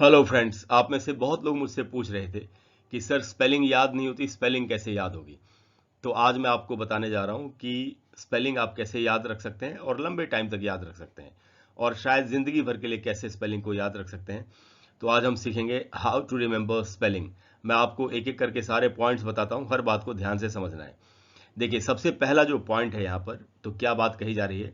Hello friends, आप में से बहुत लोग मुझसे पूछ रहे थे कि सर स्पेलिंग याद नहीं होती, स्पेलिंग कैसे याद होगी। तो आज मैं आपको बताने जा रहा हूँ कि स्पेलिंग आप कैसे याद रख सकते हैं और लंबे टाइम तक याद रख सकते हैं और शायद ज़िंदगी भर के लिए कैसे स्पेलिंग को याद रख सकते हैं। तो आज हम सीखेंगे हाउ टू रिमेंबर स्पेलिंग। मैं आपको एक एक करके सारे पॉइंट्स बताता हूँ, हर बात को ध्यान से समझना है। देखिए, सबसे पहला जो पॉइंट है यहाँ पर, तो क्या बात कही जा रही है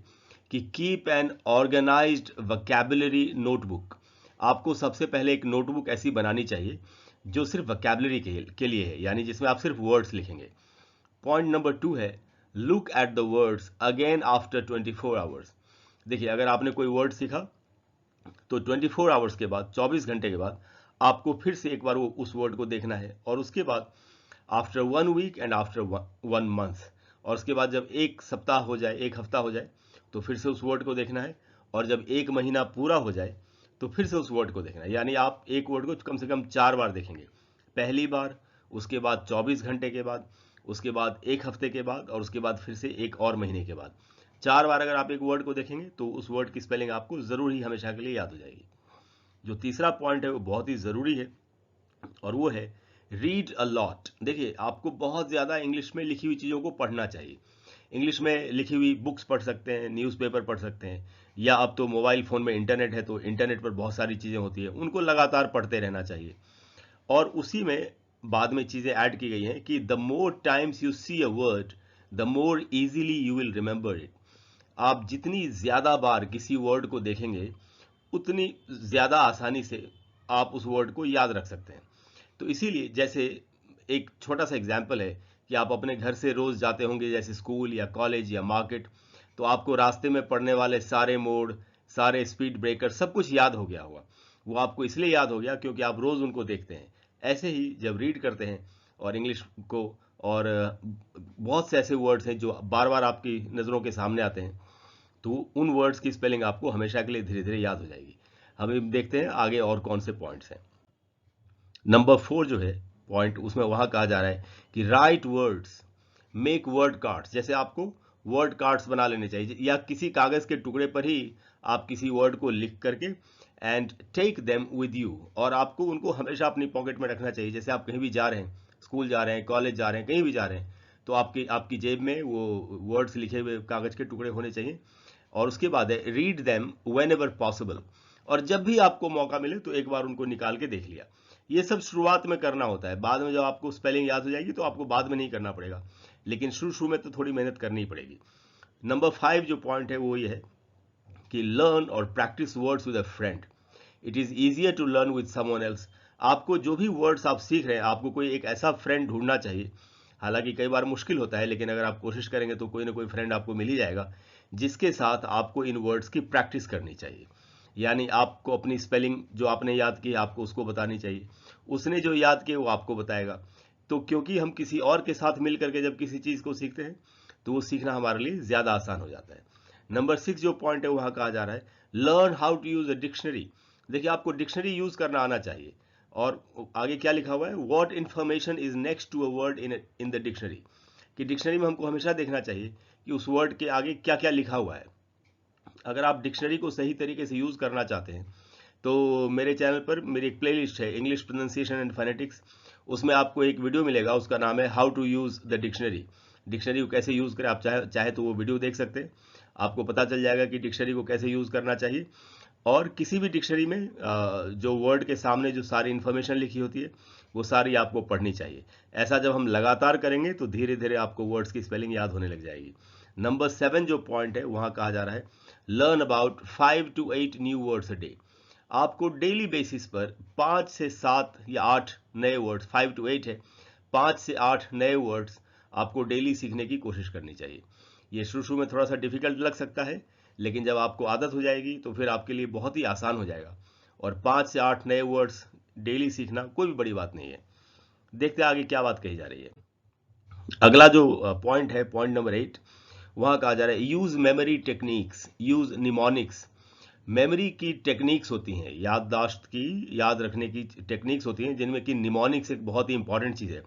कि keep an organised vocabulary notebook. आपको सबसे पहले एक नोटबुक ऐसी बनानी चाहिए जो सिर्फ वोकैबुलरी के लिए है, यानी जिसमें आप सिर्फ वर्ड्स लिखेंगे। पॉइंट नंबर 2 है look at the words again after 24 hours. देखिए, अगर आपने कोई वर्ड सीखा तो 24 आवर्स के बाद, 24 घंटे के बाद आपको फिर से एक बार वो उस वर्ड को देखना है, और उसके बाद after 1 week and after 1 month, और उसके बाद जब एक सप्ताह हो जाए, एक हफ्ता हो जाए, तो फिर से उस वर्ड को देखना है, और जब एक महीना पूरा हो जाए तो फिर से उस वर्ड को देखना है। यानी आप एक वर्ड को कम से कम 4 बार देखेंगे। पहली बार, उसके बाद 24 घंटे के बाद, उसके बाद एक हफ्ते के बाद, और उसके बाद फिर से एक और महीने के बाद। 4 बार अगर आप एक वर्ड को देखेंगे तो उस वर्ड की स्पेलिंग आपको जरूर ही हमेशा के लिए याद हो जाएगी। जो तीसरा पॉइंट है वो बहुत ही जरूरी है, और वो है रीड अ लॉट। देखिए, आपको बहुत ज़्यादा इंग्लिश में लिखी हुई चीज़ों को पढ़ना चाहिए। इंग्लिश में लिखी हुई बुक्स पढ़ सकते हैं, न्यूज़पेपर पढ़ सकते हैं, या अब तो मोबाइल फ़ोन में इंटरनेट है तो इंटरनेट पर बहुत सारी चीज़ें होती है, उनको लगातार पढ़ते रहना चाहिए। और उसी में बाद में चीज़ें ऐड की गई हैं कि the more times you see a word the more easily you will remember it. आप जितनी ज़्यादा बार किसी वर्ड को देखेंगे उतनी ज़्यादा आसानी से आप उस वर्ड को याद रख सकते हैं। तो इसीलिए, जैसे एक छोटा सा एग्जाम्पल है कि आप अपने घर से रोज जाते होंगे, जैसे स्कूल या कॉलेज या मार्केट, तो आपको रास्ते में पड़ने वाले सारे मोड़, सारे स्पीड ब्रेकर, सब कुछ याद हो गया होगा। वो आपको इसलिए याद हो गया क्योंकि आप रोज उनको देखते हैं। ऐसे ही जब रीड करते हैं और इंग्लिश को, और बहुत से ऐसे वर्ड्स हैं जो बार बार आपकी नज़रों के सामने आते हैं, तो उन वर्ड्स की स्पेलिंग आपको हमेशा के लिए धीरे धीरे याद हो जाएगी। हम देखते हैं आगे और कौन से पॉइंट्स हैं। नंबर 4 जो है पॉइंट, उसमें वहां कहा जा रहा है कि right words, make word cards. जैसे आपको वर्ड कार्ड्स बना लेने चाहिए, या किसी कागज के टुकड़े पर ही आप किसी वर्ड को लिख करके and take them with you, और आपको उनको हमेशा अपनी पॉकेट में रखना चाहिए। जैसे आप कहीं भी जा रहे हैं, स्कूल जा रहे हैं, कॉलेज जा रहे हैं, कहीं भी जा रहे हैं, तो आपकी आपकी जेब में वो वर्ड्स लिखे हुए कागज के टुकड़े होने चाहिए। और उसके बाद है read them when ever possible, और जब भी आपको मौका मिले तो एक बार उनको निकाल के देख लिया। ये सब शुरुआत में करना होता है, बाद में जब आपको स्पेलिंग याद हो जाएगी तो आपको बाद में नहीं करना पड़ेगा, लेकिन शुरू शुरू में तो थोड़ी मेहनत करनी ही पड़ेगी। नंबर 5 जो पॉइंट है वो ये है कि लर्न और practise words with a friend. It is easier to learn with someone else. आपको जो भी वर्ड्स आप सीख रहे हैं, आपको कोई एक ऐसा फ्रेंड ढूंढना चाहिए। हालांकि कई बार मुश्किल होता है, लेकिन अगर आप कोशिश करेंगे तो कोई ना कोई फ्रेंड आपको मिल ही जाएगा, जिसके साथ आपको इन वर्ड्स की प्रैक्टिस करनी चाहिए। यानी आपको अपनी स्पेलिंग जो आपने याद की आपको उसको बतानी चाहिए, उसने जो याद किए वो आपको बताएगा। तो क्योंकि हम किसी और के साथ मिल करके जब किसी चीज़ को सीखते हैं तो वो सीखना हमारे लिए ज़्यादा आसान हो जाता है। नंबर 6 जो पॉइंट है वहाँ कहा जा रहा है learn how to use a dictionary. देखिए, आपको डिक्शनरी यूज़ करना आना चाहिए। और आगे क्या लिखा हुआ है, what information is next to a word in the dictionary, कि डिक्शनरी में हमको हमेशा देखना चाहिए कि उस वर्ड के आगे क्या क्या लिखा हुआ है। अगर आप डिक्शनरी को सही तरीके से यूज़ करना चाहते हैं तो मेरे चैनल पर मेरी एक प्लेलिस्ट है, इंग्लिश प्रोनाउंसिएशन एंड फोनेटिक्स। उसमें आपको एक वीडियो मिलेगा, उसका नाम है how to use the dictionary. Dictionary को कैसे यूज़ करें, आप चाहे तो वो वीडियो देख सकते हैं। आपको पता चल जाएगा कि डिक्शनरी को कैसे यूज़ करना चाहिए। और किसी भी डिक्शनरी में जो वर्ड के सामने जो सारी इन्फॉर्मेशन लिखी होती है वो सारी आपको पढ़नी चाहिए। ऐसा जब हम लगातार करेंगे तो धीरे धीरे आपको वर्ड्स की स्पेलिंग याद होने लग जाएगी। नंबर 7 जो पॉइंट है वहाँ कहा जा रहा है learn about 5 to 8 new words a day. आपको डेली बेसिस पर 5 से 7 या 8 नए वर्ड्स, 5 to 8 है, 5 से 8 नए वर्ड्स आपको डेली सीखने की कोशिश करनी चाहिए। ये शुरू शुरू में थोड़ा सा डिफिकल्ट लग सकता है, लेकिन जब आपको आदत हो जाएगी तो फिर आपके लिए बहुत ही आसान हो जाएगा। और 5 से 8 नए वर्ड्स डेली सीखना कोई भी बड़ी बात नहीं है। देखते हैं आगे क्या बात कही जा रही है। अगला जो पॉइंट है, पॉइंट नंबर 8, वहाँ कहा जा रहा है use memory techniques, use mnemonics. Memory की टेक्निक्स होती हैं, याददाश्त की, याद रखने की टेक्निक्स होती हैं, जिनमें कि निमोनिक्स एक बहुत ही इंपॉर्टेंट चीज़ है।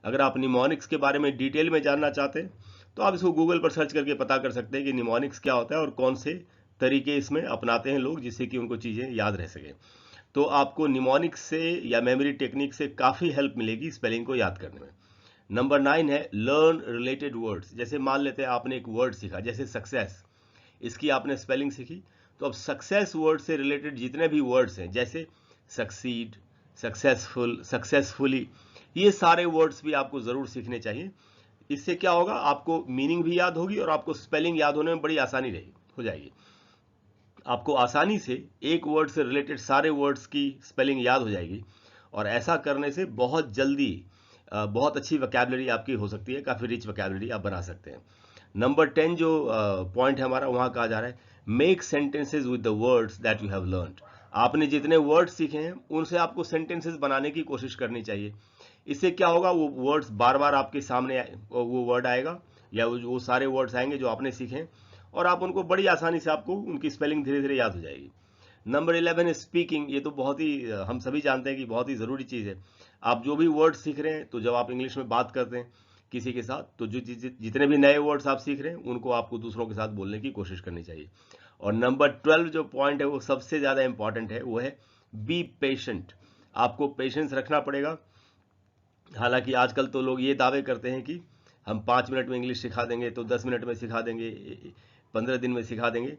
अगर आप निमोनिक्स के बारे में डिटेल में जानना चाहते हैं तो आप इसको गूगल पर सर्च करके पता कर सकते हैं कि निमोनिक्स क्या होता है और कौन से तरीके इसमें अपनाते हैं लोग जिससे कि उनको चीज़ें याद रह सकें। तो आपको निमोनिक से या मेमोरी टेक्निक से काफ़ी हेल्प मिलेगी स्पेलिंग को याद करने में। नंबर 9 है लर्न रिलेटेड वर्ड्स। जैसे मान लेते हैं आपने एक वर्ड सीखा, जैसे सक्सेस, इसकी आपने स्पेलिंग सीखी, तो अब सक्सेस वर्ड से रिलेटेड जितने भी वर्ड्स हैं, जैसे सक्सीड, सक्सेसफुल, सक्सेसफुली, ये सारे वर्ड्स भी आपको ज़रूर सीखने चाहिए। इससे क्या होगा, आपको मीनिंग भी याद होगी और आपको स्पेलिंग याद होने में बड़ी आसानी हो जाएगी। आपको आसानी से एक वर्ड से रिलेटेड सारे वर्ड्स की स्पेलिंग याद हो जाएगी, और ऐसा करने से बहुत जल्दी बहुत अच्छी वोकैबुलरी आपकी हो सकती है, काफ़ी रिच वोकैबुलरी आप बना सकते हैं। नंबर 10 जो पॉइंट है हमारा, वहाँ कहा जा रहा है make sentences with the words that you have learned. आपने जितने वर्ड्स सीखे हैं उनसे आपको सेंटेंसेस बनाने की कोशिश करनी चाहिए। इससे क्या होगा, वो वर्ड्स बार बार आपके सामने वो वर्ड आएगा या वो सारे वर्ड्स आएंगे जो आपने सीखे हैं, और आप उनको बड़ी आसानी से, आपको उनकी स्पेलिंग धीरे धीरे याद हो जाएगी। नंबर 11 है स्पीकिंग। ये तो बहुत ही हम सभी जानते हैं कि बहुत ही ज़रूरी चीज़ है। आप जो भी वर्ड सीख रहे हैं, तो जब आप इंग्लिश में बात करते हैं किसी के साथ, तो जो जितने भी नए वर्ड्स आप सीख रहे हैं उनको आपको दूसरों के साथ बोलने की कोशिश करनी चाहिए। और नंबर 12 जो पॉइंट है वो सबसे ज़्यादा इंपॉर्टेंट है, वो है बी पेशेंट। आपको पेशेंस रखना पड़ेगा। हालांकि आजकल तो लोग ये दावे करते हैं कि हम 5 मिनट में इंग्लिश सिखा देंगे, तो 10 मिनट में सिखा देंगे, 15 दिन में सिखा देंगे।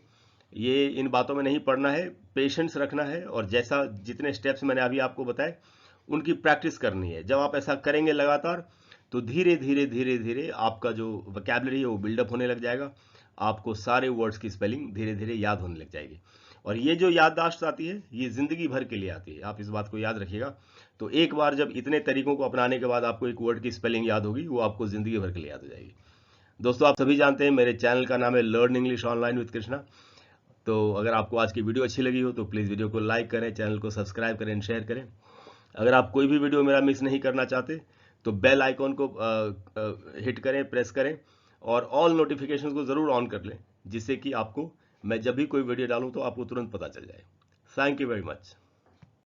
ये इन बातों में नहीं पड़ना है, पेशेंस रखना है, और जैसा जितने स्टेप्स मैंने अभी आपको बताए उनकी प्रैक्टिस करनी है। जब आप ऐसा करेंगे लगातार, तो धीरे धीरे धीरे धीरे आपका जो वोकैबुलरी है वो बिल्डअप होने लग जाएगा। आपको सारे वर्ड्स की स्पेलिंग धीरे धीरे याद होने लग जाएगी। और ये जो याददाश्त आती है, ये जिंदगी भर के लिए आती है, आप इस बात को याद रखिएगा। तो एक बार जब इतने तरीकों को अपनाने के बाद आपको एक वर्ड की स्पेलिंग याद होगी, वो आपको जिंदगी भर के लिए याद हो जाएगी। दोस्तों, आप सभी जानते हैं मेरे चैनल का नाम है learn English online with Krishna. तो अगर आपको आज की वीडियो अच्छी लगी हो तो प्लीज़ वीडियो को लाइक करें, चैनल को सब्सक्राइब करें, शेयर करें। अगर आप कोई भी वीडियो मेरा मिस नहीं करना चाहते तो बेल आइकॉन को हिट करें, प्रेस करें, और ऑल नोटिफिकेशंस को ज़रूर ऑन कर लें, जिससे कि आपको मैं जब भी कोई वीडियो डालूं तो आपको तुरंत पता चल जाए। Thank you very much.